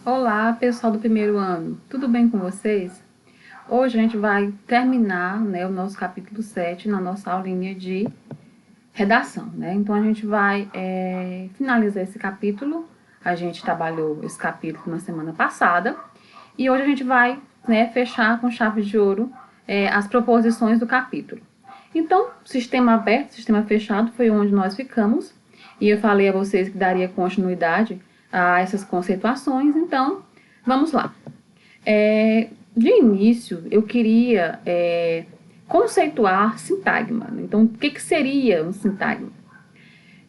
Olá, pessoal do primeiro ano, tudo bem com vocês? Hoje a gente vai terminar, o nosso capítulo 7 na nossa aulinha de redação, Então a gente vai finalizar esse capítulo. A gente trabalhou esse capítulo na semana passada e hoje a gente vai, fechar com chave de ouro as proposições do capítulo. Então, sistema aberto, sistema fechado foi onde nós ficamos e eu falei a vocês que daria continuidade a essas conceituações. Então, vamos lá. De início, eu queria conceituar sintagma. Então, o que seria um sintagma?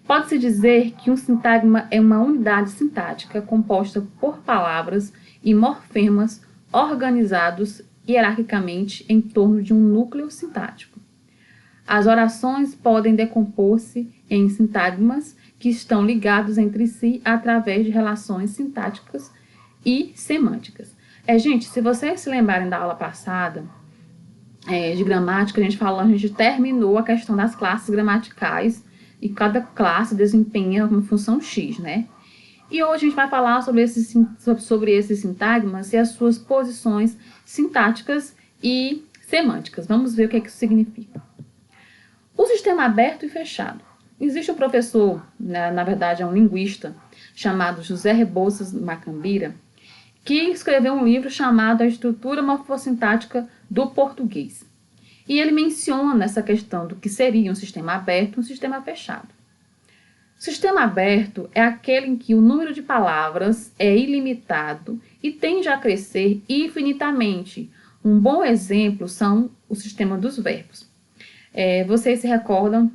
Pode-se dizer que um sintagma é uma unidade sintática composta por palavras e morfemas organizados hierarquicamente em torno de um núcleo sintático. As orações podem decompor-se em sintagmas que estão ligados entre si através de relações sintáticas e semânticas. Gente, se vocês se lembrarem da aula passada de gramática, a gente terminou a questão das classes gramaticais e cada classe desempenha uma função X, E hoje a gente vai falar sobre esses sintagmas e as suas posições sintáticas e semânticas. Vamos ver o que isso significa. O sistema aberto e fechado. Existe um professor, na verdade é um linguista, chamado José Rebouças Macambira, que escreveu um livro chamado A Estrutura Morfossintática do Português. E ele menciona essa questão do que seria um sistema aberto e um sistema fechado. O sistema aberto é aquele em que o número de palavras é ilimitado e tende a crescer infinitamente. Um bom exemplo são o sistema dos verbos. Vocês se recordam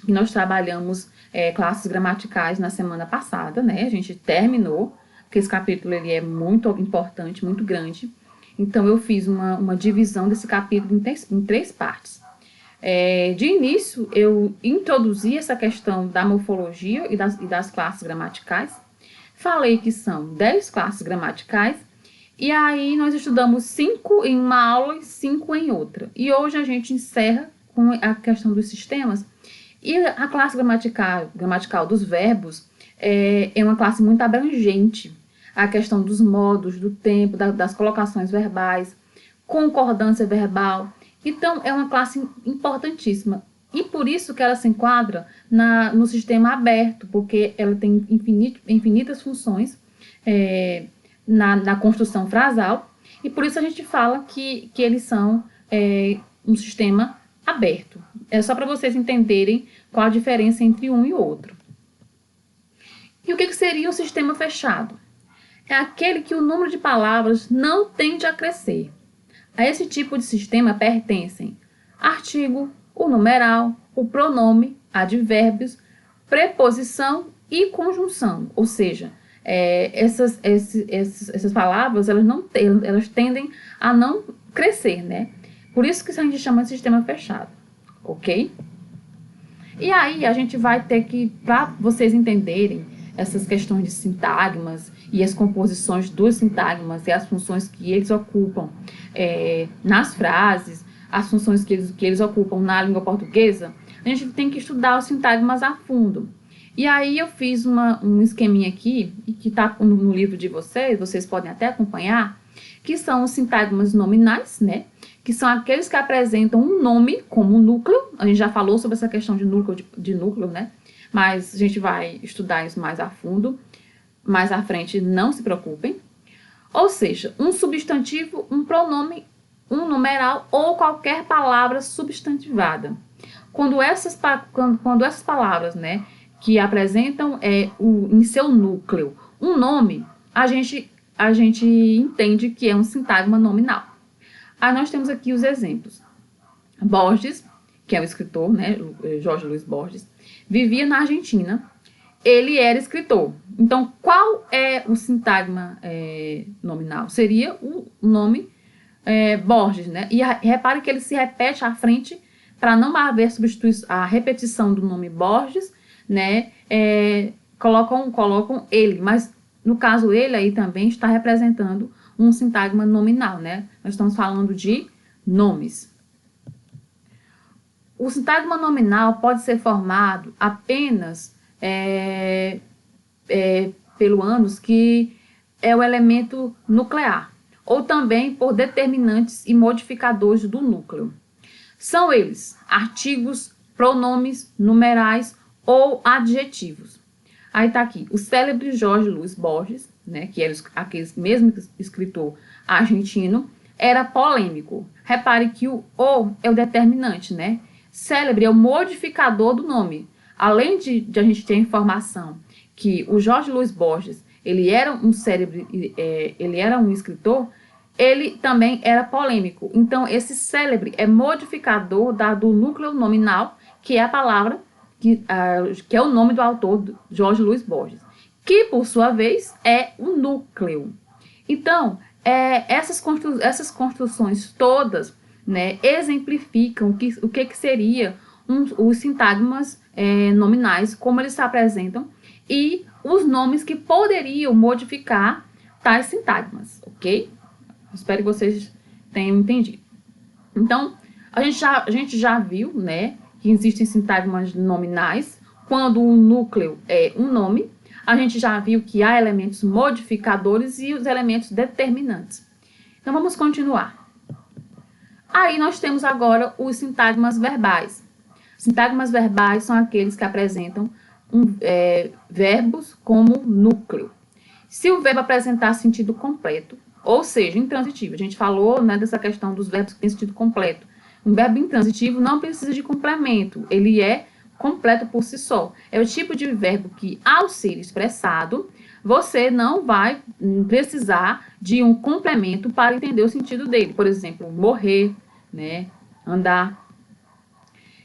que nós trabalhamos classes gramaticais na semana passada, A gente terminou, porque esse capítulo ele é muito importante, muito grande. Então, eu fiz uma divisão desse capítulo em três partes. De início, eu introduzi essa questão da morfologia e das classes gramaticais. Falei que são 10 classes gramaticais. E aí, nós estudamos 5 em uma aula e 5 em outra. E hoje a gente encerra com a questão dos sistemas. E a classe gramatical dos verbos é uma classe muito abrangente. A questão dos modos, do tempo, das colocações verbais, concordância verbal. Então, é uma classe importantíssima. E por isso que ela se enquadra no sistema aberto, porque ela tem infinitas funções na construção frasal. E por isso a gente fala que eles são um sistema aberto. É só para vocês entenderem qual a diferença entre um e outro. E o que seria um sistema fechado? É aquele que o número de palavras não tende a crescer. A esse tipo de sistema pertencem artigo, o numeral, o pronome, advérbios, preposição e conjunção. Ou seja, essas palavras elas tendem a não crescer, Por isso que a gente chama de sistema fechado, ok? E aí a gente vai ter que, para vocês entenderem essas questões de sintagmas e as composições dos sintagmas e as funções que eles ocupam nas frases, as funções que eles ocupam na língua portuguesa, a gente tem que estudar os sintagmas a fundo. E aí eu fiz um esqueminha aqui, que está no livro de vocês podem até acompanhar, que são os sintagmas nominais, Que são aqueles que apresentam um nome como núcleo. A gente já falou sobre essa questão de núcleo, Mas a gente vai estudar isso mais a fundo. Mais à frente, não se preocupem. Ou seja, um substantivo, um pronome, um numeral ou qualquer palavra substantivada. Quando essas palavras, que apresentam em seu núcleo um nome, a gente entende que é um sintagma nominal. Aí nós temos aqui os exemplos. Borges, que é o escritor, Jorge Luiz Borges, vivia na Argentina. Ele era escritor. Então, qual é o sintagma nominal? Seria o nome Borges, E repare que ele se repete à frente para não haver a repetição do nome Borges, colocam ele, mas no caso ele aí também está representando um sintagma nominal, Nós estamos falando de nomes. O sintagma nominal pode ser formado apenas pelo ânus que é o elemento nuclear, ou também por determinantes e modificadores do núcleo. São eles artigos, pronomes, numerais ou adjetivos. Aí tá aqui, o célebre Jorge Luiz Borges, né, que era aquele mesmo escritor argentino, era polêmico. Repare que o é o determinante, né? Célebre é o modificador do nome. Além de a gente ter a informação que o Jorge Luiz Borges, ele era um célebre, ele era um escritor, ele também era polêmico. Então, esse célebre é modificador do núcleo nominal, que é a palavra, que é o nome do autor, Jorge Luiz Borges, que, por sua vez, é o núcleo. Então, essas construções todas, né, exemplificam o que seria os sintagmas nominais, como eles se apresentam, e os nomes que poderiam modificar tais sintagmas, ok? Espero que vocês tenham entendido. Então, a gente já viu, né, que existem sintagmas nominais quando o núcleo é um nome. A gente já viu que há elementos modificadores e os elementos determinantes. Então, vamos continuar. Aí, nós temos agora os sintagmas verbais. Sintagmas verbais são aqueles que apresentam verbos como núcleo. Se o verbo apresentar sentido completo, ou seja, intransitivo, a gente falou, né, dessa questão dos verbos que têm sentido completo. Um verbo intransitivo não precisa de complemento, ele é completo por si só. É o tipo de verbo que, ao ser expressado, você não vai precisar de um complemento para entender o sentido dele. Por exemplo, morrer, né, andar.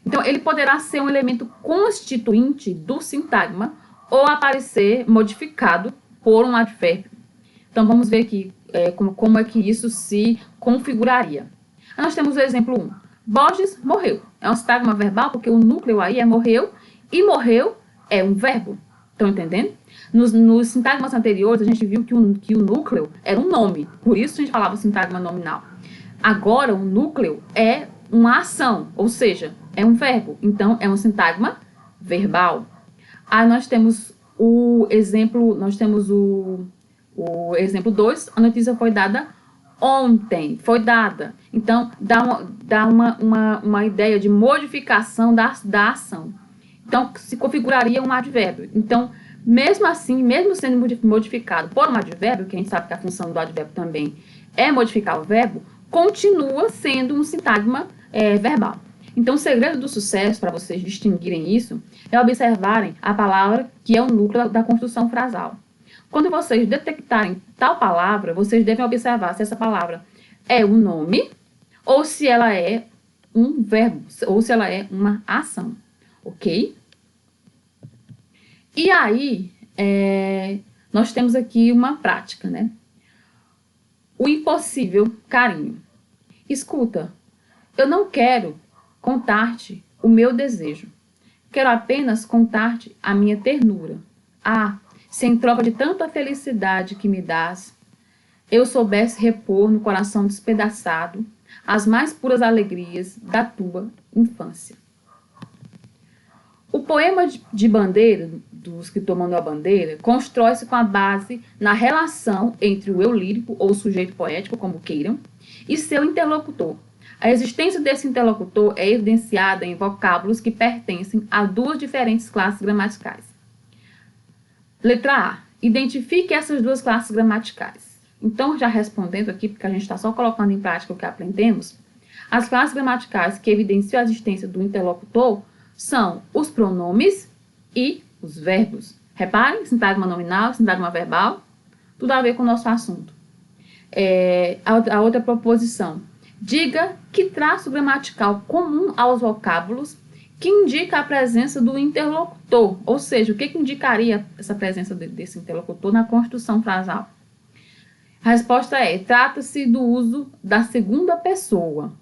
Então, ele poderá ser um elemento constituinte do sintagma ou aparecer modificado por um advérbio. Então, vamos ver aqui como é que isso se configuraria. Nós temos o exemplo 1. Borges morreu. É um sintagma verbal porque o núcleo aí é morreu e morreu é um verbo. Estão entendendo? Nos sintagmas anteriores, a gente viu que o núcleo era um nome. Por isso a gente falava sintagma nominal. Agora, o núcleo é uma ação, ou seja, é um verbo. Então, é um sintagma verbal. Aí nós temos o exemplo, o exemplo 2, a notícia foi dada ontem, foi dada. Então, dá uma ideia de modificação da ação. Então, se configuraria um advérbio. Então, mesmo assim, mesmo sendo modificado por um advérbio, que a gente sabe que a função do advérbio também é modificar o verbo, continua sendo um sintagma verbal. Então, o segredo do sucesso, para vocês distinguirem isso, é observarem a palavra que é o núcleo da construção frasal. Quando vocês detectarem tal palavra, vocês devem observar se essa palavra é um nome ou se ela é um verbo, ou se ela é uma ação, ok? E aí, nós temos aqui uma prática, né? O impossível carinho. Escuta, eu não quero contar-te o meu desejo. Quero apenas contar-te a minha ternura. Ah, se em troca de tanta felicidade que me dás, eu soubesse repor no coração despedaçado as mais puras alegrias da tua infância. O poema de Bandeira, do escritor Manuel Bandeira, constrói-se com a base na relação entre o eu lírico, ou sujeito poético, como queiram, e seu interlocutor. A existência desse interlocutor é evidenciada em vocábulos que pertencem a duas diferentes classes gramaticais. Letra A. Identifique essas duas classes gramaticais. Então, já respondendo aqui, porque a gente está só colocando em prática o que aprendemos, as classes gramaticais que evidenciam a existência do interlocutor são os pronomes e os verbos. Reparem, sintagma nominal, sintagma verbal, tudo a ver com o nosso assunto. A outra proposição. Diga que traço gramatical comum aos vocábulos que indica a presença do interlocutor, ou seja, o que indicaria essa presença desse interlocutor na construção frasal? A resposta é, trata-se do uso da segunda pessoa,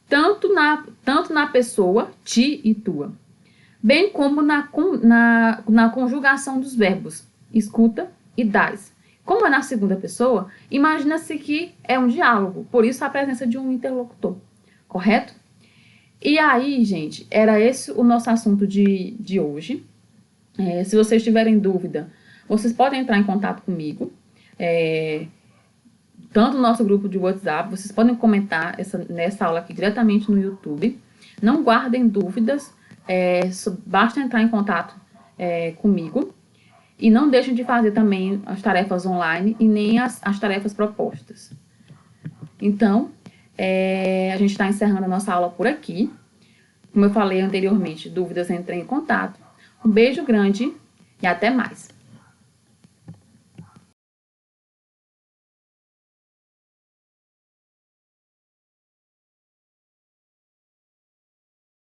tanto na pessoa, ti e tua, bem como na conjugação dos verbos, escuta e dás. Como é na segunda pessoa, imagina-se que é um diálogo, por isso a presença de um interlocutor, correto? E aí, gente, era esse o nosso assunto de hoje. Se vocês tiverem dúvida, Vocês podem entrar em contato comigo, tanto no nosso grupo de WhatsApp, vocês podem comentar nessa aula aqui diretamente no YouTube. Não guardem dúvidas, basta entrar em contato comigo. E não deixem de fazer também as tarefas online e nem as tarefas propostas. Então, a gente está encerrando a nossa aula por aqui. Como eu falei anteriormente, dúvidas, entrem em contato. Um beijo grande e até mais!